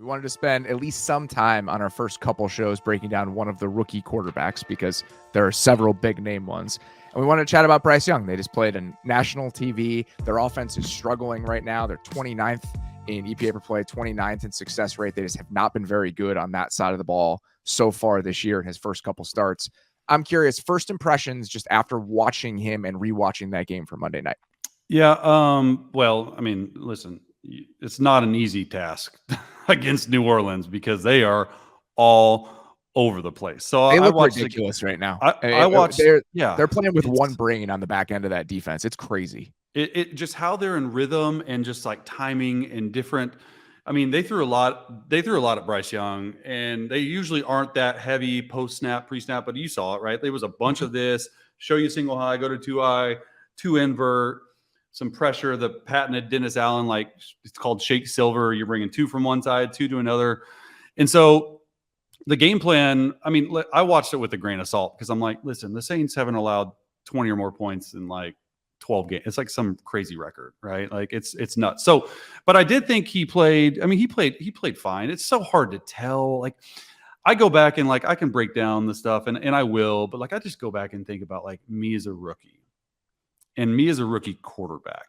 We wanted to spend at least some time on our first couple shows breaking down one of the rookie quarterbacks because there are several big name ones. And we wanted to chat about Bryce Young. They just played on national TV. Their offense is struggling right now. They're 29th in EPA per play, 29th in success rate. They just have not been very good on that side of the ball so far this year in his first couple starts. I'm curious, first impressions just after watching him and rewatching that game for Monday night. Yeah. Well, I mean, listen, it's not an easy task against New Orleans because they are all over the place. So they I look watched ridiculous right now. I watched. They're playing with one brain on the back end of that defense. It's crazy. It just how they're in rhythm and just like timing and different. I mean, they threw a lot. They threw a lot at Bryce Young, and they usually aren't that heavy post snap, pre snap. But you saw it, right? There was a bunch of this. Show you single high, go to 2-eye, 2 invert. Some pressure, the patented Dennis Allen, like it's called shake silver. You're bringing 2 from one side, 2 to another. And so the game plan, I mean, I watched it with a grain of salt because I'm like, listen, the Saints haven't allowed 20 or more points in like 12 games. It's like some crazy record, right? Like it's nuts. So, but I did think he played fine. It's so hard to tell. Like I go back and like I can break down the stuff and I will, but like I just go back and think about like me as a rookie. And me as a rookie quarterback.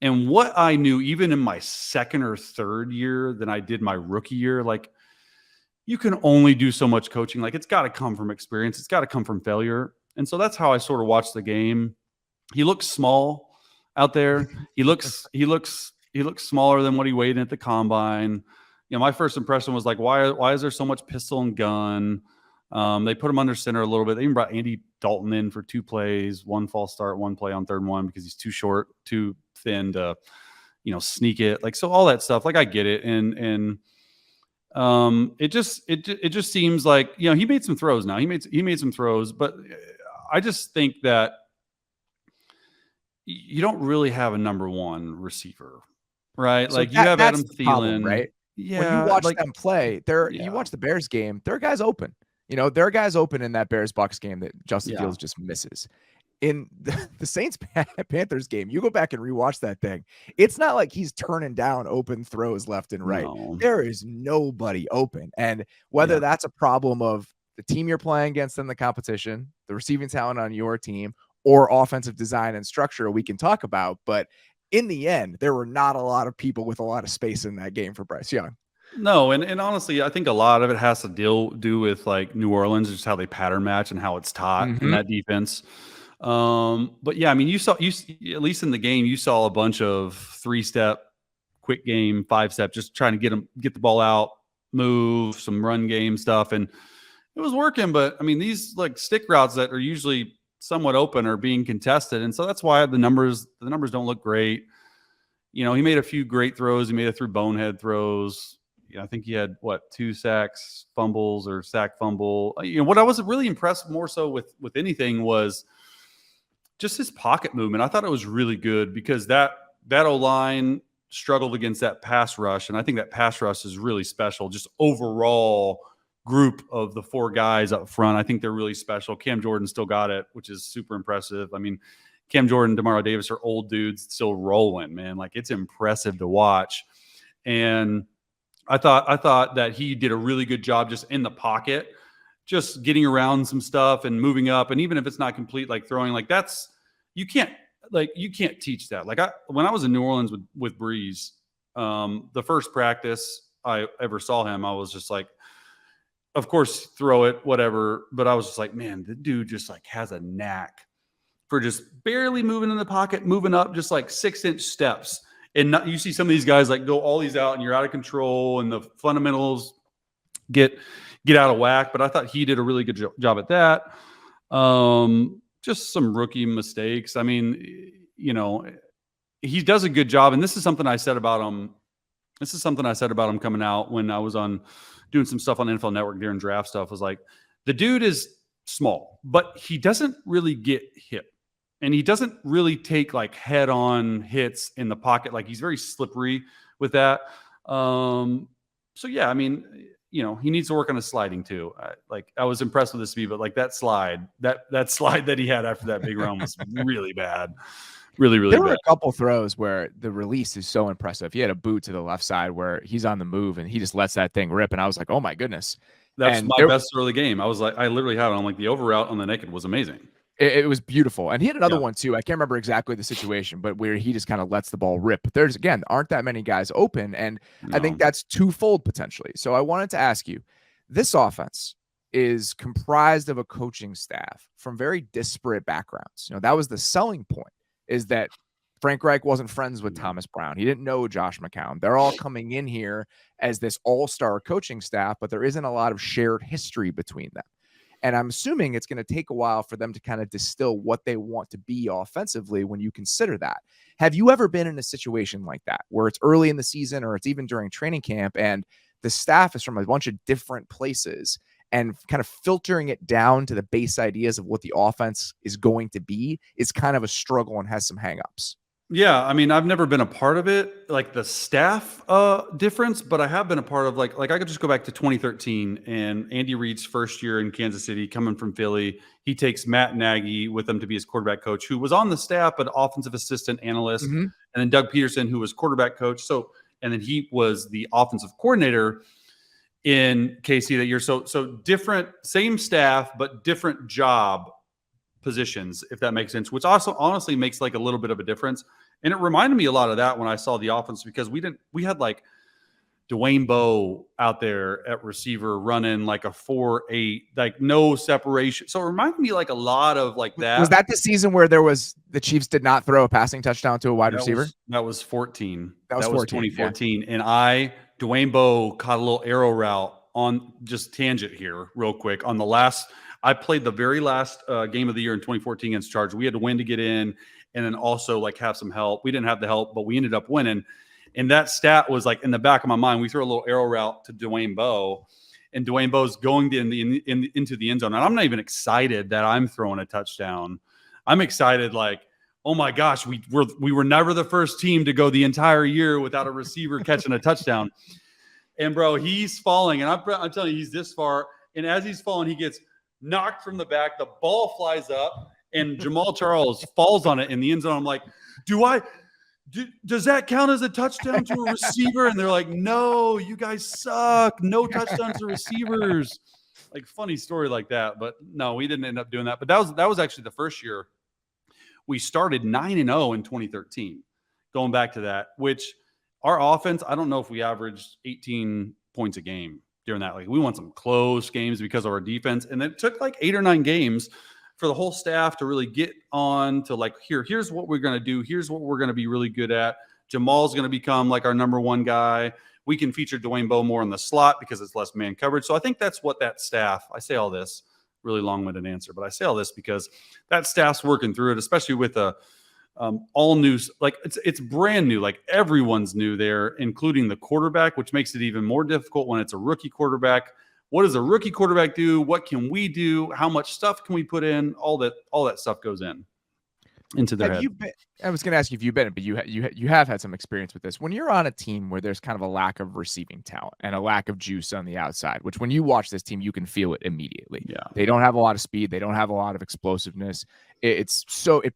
And what I knew, even in my second or third year than I did my rookie year, like you can only do so much coaching. Like it's got to come from experience. It's got to come from failure. And so that's how I sort of watched the game. He looks small out there. He looks smaller than what he weighed in at the combine. You know, my first impression was like, why is there so much pistol and gun? They put him under center a little bit. They even brought Andy Dalton in for 2 plays, 1 false start, 1 play on 3rd and 1 because he's too short, too thin to, sneak it. Like, so all that stuff, like I get it. And it just seems like, he made some throws now. He made some throws, but I just think that you don't really have a number 1 receiver, right? So like you have Adam Thielen, problem, right? Yeah. When you watch them play, you watch the Bears game, there are guys open. There are guys open in that Bears-Bucks game that Justin Fields just misses. In the Saints-Panthers game, you go back and rewatch that thing. It's not like he's turning down open throws left and right. No. There is nobody open. And whether that's a problem of the team you're playing against in the competition, the receiving talent on your team, or offensive design and structure, we can talk about. But in the end, there were not a lot of people with a lot of space in that game for Bryce Young. No, and honestly, I think a lot of it has to do with like New Orleans, just how they pattern match and how it's taught in that defense. But yeah, I mean, you at least in the game, you saw a bunch of 3-step, quick game, 5-step, just trying to get the ball out, move, some run game stuff, and it was working. But I mean, these like stick routes that are usually somewhat open are being contested, and so that's why the numbers don't look great. He made a few great throws. He made it through bonehead throws. I think he had 2 sacks, fumbles, or sack fumble. What I was really impressed more so with anything was just his pocket movement. I thought it was really good because that O-line struggled against that pass rush, and I think that pass rush is really special. Just overall group of the 4 guys up front, I think they're really special. Cam Jordan still got it, which is super impressive. I mean, Cam Jordan, Demario Davis are old dudes still rolling, man. Like it's impressive to watch, and I thought that he did a really good job just in the pocket, just getting around some stuff and moving up. And even if it's not complete, like throwing, like you can't teach that. Like when I was in New Orleans with Breeze, the first practice I ever saw him, I was just like, of course, throw it, whatever. But I was just like, man, the dude just like has a knack for just barely moving in the pocket, moving up, just like 6-inch steps. And you see some of these guys like go all these out and you're out of control and the fundamentals get out of whack. But I thought he did a really good job at that. Just some rookie mistakes. I mean, he does a good job. And this is something I said about him. This is something I said about him coming out when I was doing some stuff on NFL Network during draft stuff. Was like, the dude is small, but he doesn't really get hit. And he doesn't really take like head-on hits in the pocket. Like he's very slippery with that. So yeah, I mean, he needs to work on his sliding too. I was impressed with his speed, but like that slide that he had after that big run was really bad. Really, really There bad. were a couple throws where the release is so impressive. He had a boot to the left side where he's on the move and he just lets that thing rip. And I was like, oh my goodness. That's my best throw of the game. I was like, I literally had it. I'm like, the over route on the naked was amazing. It was beautiful. And he had another one too. I can't remember exactly the situation, but where he just kind of lets the ball rip. But there's, again, aren't that many guys open. And I think that's twofold potentially. So I wanted to ask you, this offense is comprised of a coaching staff from very disparate backgrounds. That was the selling point, is that Frank Reich wasn't friends with Thomas Brown. He didn't know Josh McCown. They're all coming in here as this all-star coaching staff, but there isn't a lot of shared history between them. And I'm assuming it's going to take a while for them to kind of distill what they want to be offensively when you consider that. Have you ever been in a situation like that where it's early in the season or it's even during training camp and the staff is from a bunch of different places and kind of filtering it down to the base ideas of what the offense is going to be is kind of a struggle and has some hangups? Yeah, I mean, I've never been a part of it, like the staff difference, but I have been a part of like I could just go back to 2013 and Andy Reid's first year in Kansas City, coming from Philly. He takes Matt Nagy with him to be his quarterback coach, who was on the staff but offensive assistant analyst, and then Doug Peterson, who was quarterback coach. So, and then he was the offensive coordinator in KC that year. So different, same staff but different job positions, if that makes sense, which also honestly makes like a little bit of a difference. And it reminded me a lot of that when I saw the offense, because we had like Dwayne Bowe out there at receiver running like a 4.8, like no separation. So it reminded me like a lot of like that. Was that the season where the Chiefs did not throw a passing touchdown to a wide receiver? That was 14. That was 2014. Yeah. And Dwayne Bowe caught a little arrow route on, just tangent here real quick, on the last, I played the very last game of the year in 2014 against Chargers. We had to win to get in and then also like have some help. We didn't have the help, but we ended up winning. And that stat was like in the back of my mind. We threw a little arrow route to Dwayne Bowe, and Dwayne Bowe's going into the end zone. And I'm not even excited that I'm throwing a touchdown. I'm excited like, oh my gosh, we were never the first team to go the entire year without a receiver catching a touchdown. And bro, he's falling, and I'm telling you, he's this far. And as he's falling, he gets knocked from the back. The ball flies up, and Jamal Charles falls on it in the end zone. I'm like, does that count as a touchdown to a receiver? And they're like, no, you guys suck. No touchdowns to receivers. Like, funny story like that. But no, we didn't end up doing that. But that was actually the first year we started 9-0 in 2013. Going back to that, which our offense, I don't know if we averaged 18 points a game during that. Like, we won some close games because of our defense. And it took like 8 or 9 games for the whole staff to really get on to like, here's what we're going to do. Here's what we're going to be really good at. Jamal's going to become like our number one guy. We can feature Dwayne Bowe more in the slot because it's less man coverage. So I think that's what that staff, I say all this, really long-winded answer, but I say all this because that staff's working through it, especially with a all new, like it's brand new, like everyone's new there, including the quarterback, which makes it even more difficult when it's a rookie quarterback. What does a rookie quarterback do? What can we do? How much stuff can we put in? All that stuff goes into their head. I was going to ask you if you've been, but you have had some experience with this. When you're on a team where there's kind of a lack of receiving talent and a lack of juice on the outside, which when you watch this team, you can feel it immediately. Yeah. They don't have a lot of speed. They don't have a lot of explosiveness. It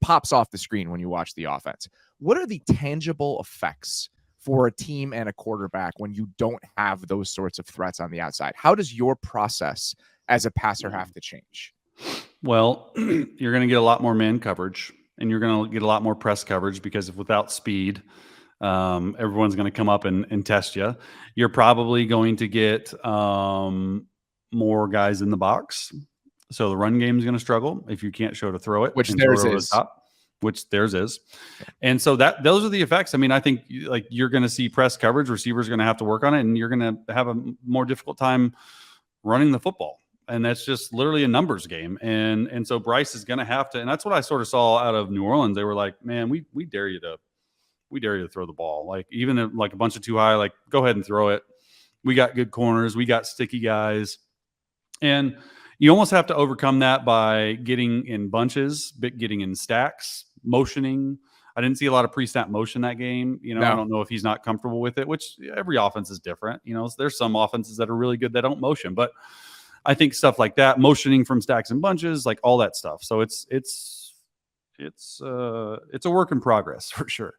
pops off the screen when you watch the offense. What are the tangible effects for a team and a quarterback when you don't have those sorts of threats on the outside? How does your process as a passer have to change? Well, you're going to get a lot more man coverage, and you're going to get a lot more press coverage because without speed, everyone's going to come up and test you. You're probably going to get more guys in the box. So the run game is going to struggle if you can't show to throw it. Which theirs is. Which theirs is. And so those are the effects. I mean, I think like you're going to see press coverage. Receivers are going to have to work on it, and you're going to have a more difficult time running the football. And that's just literally a numbers game. And so Bryce is going to have to, and that's what I sort of saw out of New Orleans. They were like, man, we dare you to throw the ball. Like, even if, like a bunch of too high, like, go ahead and throw it. We got good corners. We got sticky guys. And you almost have to overcome that by getting in bunches, getting in stacks, motioning. I didn't see a lot of pre-snap motion that game. No. I don't know if he's not comfortable with it, which every offense is different. There's some offenses that are really good that don't motion, but I think stuff like that, motioning from stacks and bunches, like all that stuff. So it's it's a work in progress for sure.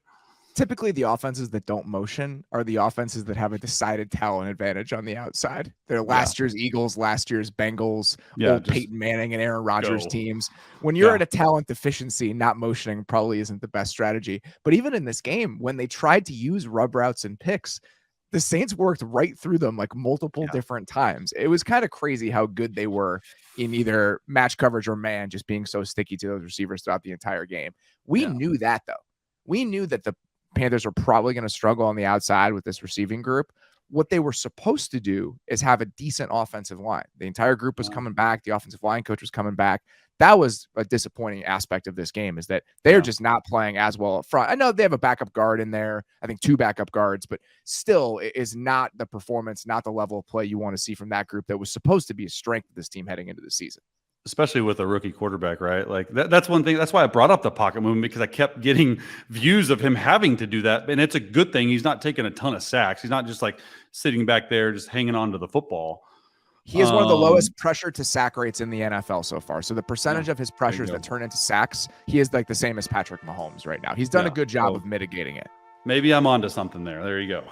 Typically, the offenses that don't motion are the offenses that have a decided talent advantage on the outside. They're last year's Eagles, last year's Bengals, old Peyton Manning and Aaron Rodgers teams. When you're at a talent deficiency, not motioning probably isn't the best strategy. But even in this game, when they tried to use rub routes and picks, the Saints worked right through them like multiple different times. It was kind of crazy how good they were in either match coverage or man, just being so sticky to those receivers throughout the entire game. We knew that, though. We knew that the Panthers are probably going to struggle on the outside with this receiving group. What they were supposed to do is have a decent offensive line. The entire group was coming back. The offensive line coach was coming back. That was a disappointing aspect of this game, is that they're just not playing as well up front. I know they have a backup guard in there. I think 2 backup guards, but still it is not the performance, not the level of play you want to see from that group that was supposed to be a strength of this team heading into the season. Especially with a rookie quarterback, right? Like that's one thing. That's why I brought up the pocket movement, because I kept getting views of him having to do that. And it's a good thing. He's not taking a ton of sacks. He's not just like sitting back there, just hanging on to the football. He is one of the lowest pressure to sack rates in the NFL so far. So the percentage of his pressures that turn into sacks, he is like the same as Patrick Mahomes right now. He's done a good job of mitigating it. Maybe I'm onto something there. There you go.